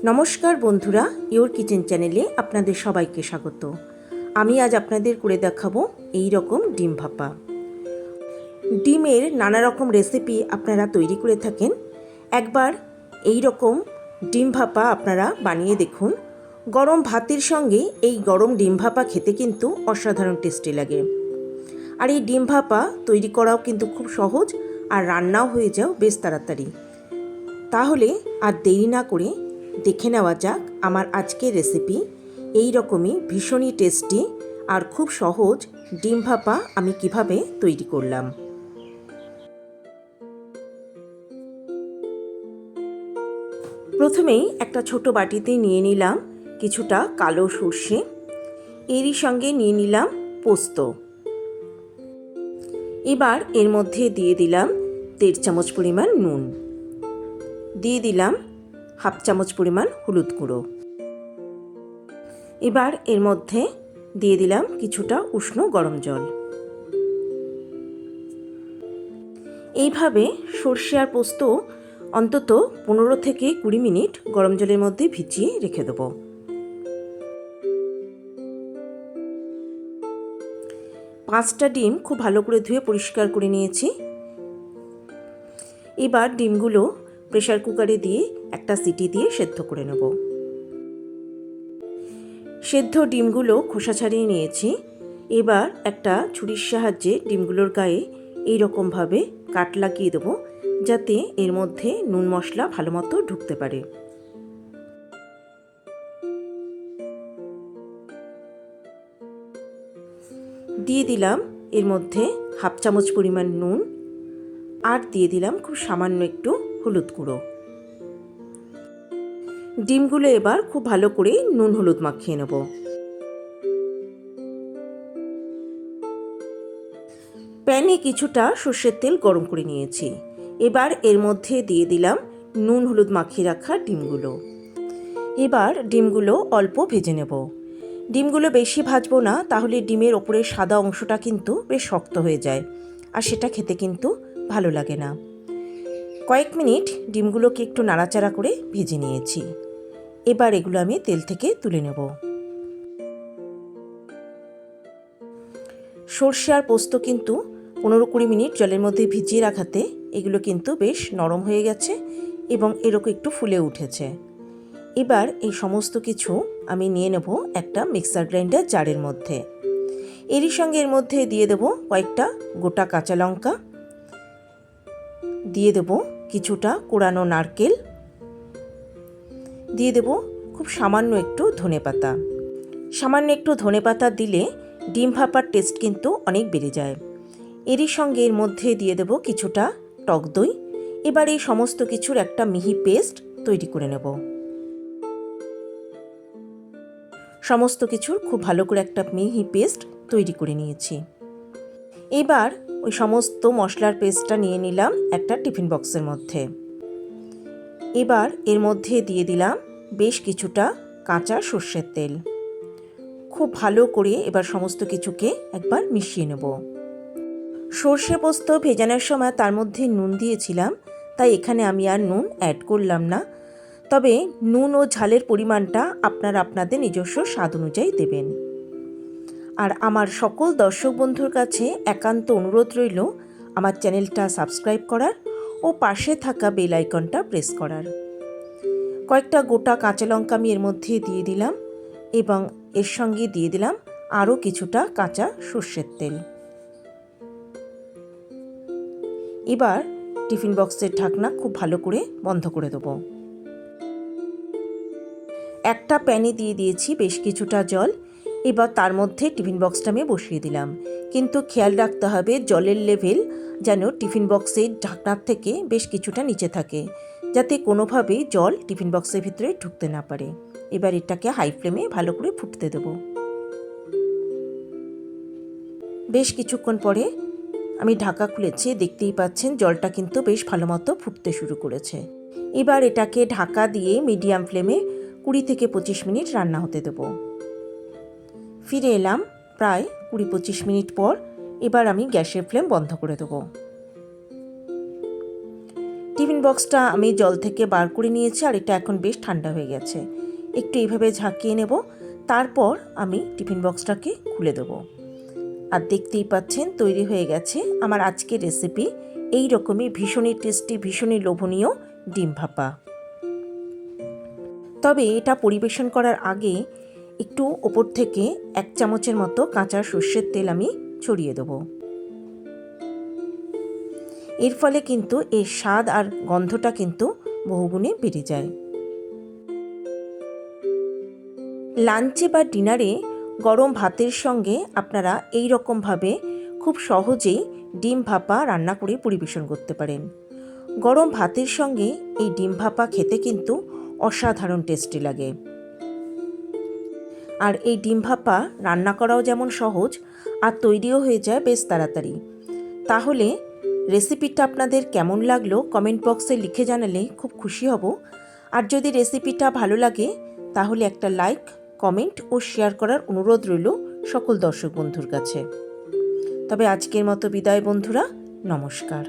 নমস্কার বন্ধুরা, your kitchen চ্যানেলে আপনাদের সবাইকে স্বাগত। আমি আজ আপনাদের করে দেখাবো এই রকম ডিম ভাপা। ডিমের নানা রকম রেসিপি আপনারা তৈরি করে থাকেন, একবার এই রকম ডিম ভাপা আপনারা বানিয়ে দেখুন। গরম ভাতের সঙ্গে এই গরম ডিম ভাপা খেতে কিন্তু অসাধারণ টেস্টি লাগে। আর এই ডিম ভাপা তৈরি করাও কিন্তু খুব সহজ, আর রান্নাও হয়ে যাও বেশ তাড়াতাড়ি। তাহলে আর দেরি না করে দেখে নেওয়া যাক আমার আজকের রেসিপি। এই রকমই ভীষণই টেস্টি আর খুব সহজ ডিম ভাপা আমি কিভাবে তৈরি করলাম। প্রথমেই একটা ছোট বাটিতে নিয়ে নিলাম কিছুটা কালো সর্ষে, এরই সঙ্গে নিয়ে নিলাম পোস্ত। এবার এর মধ্যে দিয়ে দিলাম 1.5 চামচ পরিমাণ নুন, দিয়ে দিলাম 1/2 চামচ পরিমাণ হলুদ গুঁড়ো। এবার এর মধ্যে দিয়ে দিলাম কিছুটা উষ্ণ গরম জল। এইভাবে সর্ষে আর পোস্ত অন্তত 15 থেকে 20 মিনিট গরম জলের মধ্যে ভিজিয়ে রেখে দেবো। পাঁচটা ডিম খুব ভালো করে ধুয়ে পরিষ্কার করে নিয়েছি। এবার ডিমগুলো প্রেসার কুকারে দিয়ে একটা সিটি দিয়ে সেদ্ধ করে নেব। সেদ্ধ ডিমগুলো খোসা ছাড়িয়ে নিয়েছি। এবার একটা ছুরির সাহায্যে ডিমগুলোর গায়ে এই রকমভাবে কাট লাগিয়ে দেবো, যাতে এর মধ্যে নুন মশলা ভালো মতো ঢুকতে পারে। দিয়ে দিলাম এর মধ্যে 1/2 চামচ পরিমাণ নুন, আর দিয়ে দিলাম খুব সামান্য একটু হলুদ গুঁড়ো। ডিমগুলো এবার খুব ভালো করে নুন হলুদ মাখিয়ে নেব। প্যানে কিছুটা সর্ষের তেল গরম করে নিয়েছি। এবার এর মধ্যে দিয়ে দিলাম নুন হলুদ মাখিয়ে রাখা ডিমগুলো। এবার ডিমগুলো অল্প ভেজে নেব। ডিমগুলো বেশি ভাজবো না, তাহলে ডিমের ওপরের সাদা অংশটা কিন্তু বেশ শক্ত হয়ে যায়, আর সেটা খেতে কিন্তু ভালো লাগে না। কয়েক মিনিট ডিমগুলোকে একটু নাড়াচাড়া করে ভেজে নিয়েছি। এবার এগুলো আমি তেল থেকে তুলে নেব। সর্ষে আর পোস্ত কিন্তু 15-20 মিনিট জলের মধ্যে ভিজিয়ে রাখাতে এগুলো কিন্তু বেশ নরম হয়ে গেছে এবং এরকম একটু ফুলে উঠেছে। এবার এই সমস্ত কিছু আমি নিয়ে নেব একটা মিক্সার গ্রাইন্ডার জারের মধ্যে। এরই সঙ্গে এর মধ্যে দিয়ে দেব কয়েকটা গোটা কাঁচা লঙ্কা, দিয়ে দেব কিছুটা কোড়ানো নারকেল, দিয়ে দেব খুব সামান্য একটু ধনেপাতা। সামান্য একটু ধনেপাতা দিলে ডিম ভাপার টেস্ট কিন্তু অনেক বেড়ে যায়। এরই সঙ্গে এর মধ্যে দিয়ে দেব কিছুটা টক দই। এবার এই সমস্ত কিছুর একটা মিহি পেস্ট তৈরি করে নেব। সমস্ত কিছুর খুব ভালো করে একটা মিহি পেস্ট তৈরি করে নিয়েছি। এবার ওই সমস্ত মশলার পেস্টটা নিয়ে নিলাম একটা টিফিন বক্সের মধ্যে। এবার এর মধ্যে দিয়ে দিলাম বেশ কিছুটা কাঁচা সর্ষের তেল। খুব ভালো করে এবার সমস্ত কিছুকে একবার মিশিয়ে নেব। সর্ষে পোস্ত ভেজানোর সময় তার মধ্যে নুন দিয়েছিলাম, তাই এখানে আমি আর নুন অ্যাড করলাম না। তবে নুন ও ঝালের পরিমাণটা আপনারা আপনাদের নিজস্ব স্বাদ অনুযায়ী দেবেন। আর আমার সকল দর্শক বন্ধুর কাছে একান্ত অনুরোধ রইল আমার চ্যানেলটা সাবস্ক্রাইব করার ও পাশে থাকা বেল আইকনটা প্রেস করার। কয়েকটা গোটা কাঁচা লঙ্কা আমি এর মধ্যে দিয়ে দিলাম এবং এর সঙ্গে দিয়ে দিলাম আরও কিছুটা কাঁচা সর্ষের তেল। এবার টিফিন বক্সের ঢাকনা খুব ভালো করে বন্ধ করে দেবো। একটা প্যানে দিয়ে দিয়েছি বেশ কিছুটা জল। এবার তার মধ্যে টিফিন বক্সটা আমি বসিয়ে দিলাম, কিন্তু খেয়াল রাখতে হবে জলের লেভেল যেন টিফিন বক্সের ঢাকনার থেকে বেশ কিছুটা নিচে থাকে, যাতে কোনোভাবেই জল টিফিন বক্সের ভিতরে ঢুকতে না পারে। এবার এটাকে হাই ফ্লেমে ভালো করে ফুটতে দেব। বেশ কিছুক্ষণ পরে আমি ঢাকা খুলেছি, দেখতেই পাচ্ছেন জলটা কিন্তু বেশ ভালো মতো ফুটতে শুরু করেছে। এবার এটাকে ঢাকা দিয়ে মিডিয়াম ফ্লেমে 20 থেকে 25 মিনিট রান্না হতে দেব। ফিরে এলাম প্রায় 20-25 মিনিট পর। এবার আমি গ্যাসের ফ্লেম বন্ধ করে দেব। টিফিন বক্সটা আমি জল থেকে বার করে নিয়েছি, আর এটা এখন বেশ ঠান্ডা হয়ে গেছে। একটু এইভাবে ঝাঁকিয়ে নেব, তারপর আমি টিফিন বক্সটাকে খুলে দেবো। আর দেখতেই পাচ্ছেন তৈরি হয়ে গেছে আমার আজকের রেসিপি, এই রকমই ভীষণই টেস্টি, ভীষণই লোভনীয় ডিম ভাপা। তবে এটা পরিবেশন করার আগে একটু ওপর থেকে 1 চামচের মতো কাঁচা সর্ষের তেল আমি ছড়িয়ে দেবো। এর ফলে কিন্তু এর স্বাদ আর গন্ধটা কিন্তু বহুগুণে বেড়ে যায়। লাঞ্চে বা ডিনারে গরম ভাতের সঙ্গে আপনারা এই রকমভাবে খুব সহজেই ডিম ভাপা রান্না করে পরিবেশন করতে পারেন। গরম ভাতের সঙ্গে এই ডিম ভাপা খেতে কিন্তু অসাধারণ টেস্টি লাগে। আর এই ডিম ভাপা রান্না করাও যেমন সহজ, আর তৈরিও হয়ে যায় বেশ তাড়াতাড়ি। তাহলে রেসিপিটা আপনাদের কেমন লাগলো কমেন্ট বক্সে লিখে জানালে খুব খুশি হব। আর যদি রেসিপিটা ভালো লাগে তাহলে একটা লাইক, কমেন্ট ও শেয়ার করার অনুরোধ রইল সকল দর্শক বন্ধুর কাছে। তবে আজকের মতো বিদায় বন্ধুরা, নমস্কার।